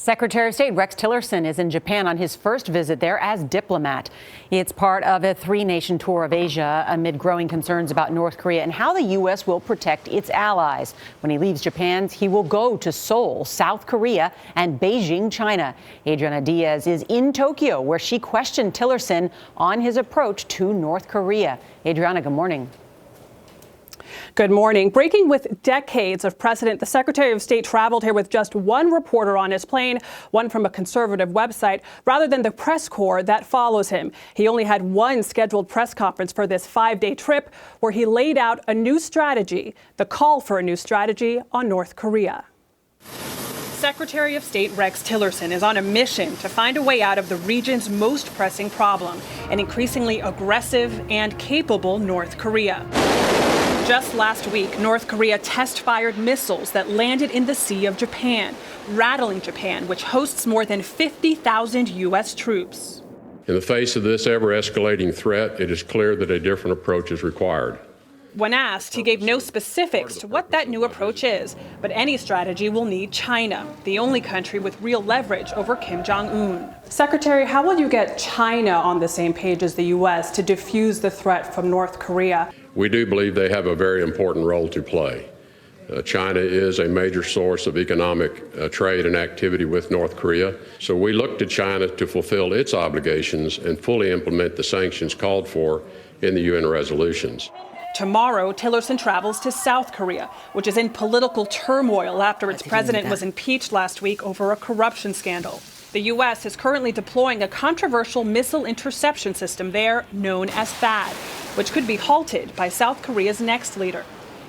Secretary of State Rex Tillerson is in Japan on his first visit there as diplomat. It's part of a three-nation tour of Asia amid growing concerns about North Korea and how the U.S. will protect its allies. When he leaves Japan, he will go to Seoul, South Korea, and Beijing, China. Adriana Diaz is in Tokyo, where she questioned Tillerson on his approach to North Korea. Adriana, good morning. Good morning. Breaking with decades of precedent, the Secretary of State traveled here with just one reporter on his plane, one from a conservative website, rather than the press corps that follows him. He only had one scheduled press conference for this 5-day trip, where he laid out a new strategy, the call for a new strategy on North Korea. Secretary of State Rex Tillerson is on a mission to find a way out of the region's most pressing problem, an increasingly aggressive and capable North Korea. Just last week, North Korea test-fired missiles that landed in the Sea of Japan, rattling Japan, which hosts more than 50,000 U.S. troops. In the face of this ever-escalating threat, it is clear that a different approach is required. When asked, he gave no specifics to what that new approach is, but any strategy will need China, the only country with real leverage over Kim Jong-un. Secretary, how will you get China on the same page as the U.S. to defuse the threat from North Korea? We do believe they have a very important role to play. China is a major source of economic trade and activity with North Korea, so we look to China to fulfill its obligations and fully implement the sanctions called for in the UN resolutions. Tomorrow, Tillerson travels to South Korea, which is in political turmoil after its president was impeached last week over a corruption scandal. The U.S. is currently deploying a controversial missile interception system there known as THAAD, which could be halted by South Korea's next leader.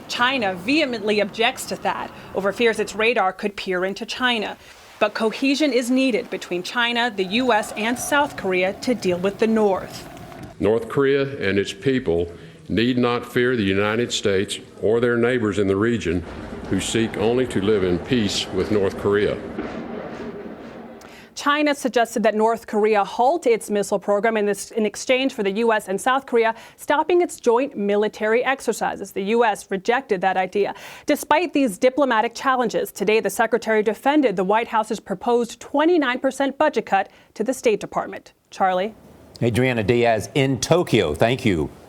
China vehemently objects to THAAD over fears its radar could peer into China. But cohesion is needed between China, the U.S., and South Korea to deal with the North. North Korea and its people need not fear the United States or their neighbors in the region who seek only to live in peace with North Korea. China suggested that North Korea halt its missile program in exchange for the U.S. and South Korea stopping its joint military exercises. The U.S. rejected that idea. Despite these diplomatic challenges, today the Secretary defended the White House's proposed 29% budget cut to the State Department. Charlie? Adriana Diaz in Tokyo. Thank you.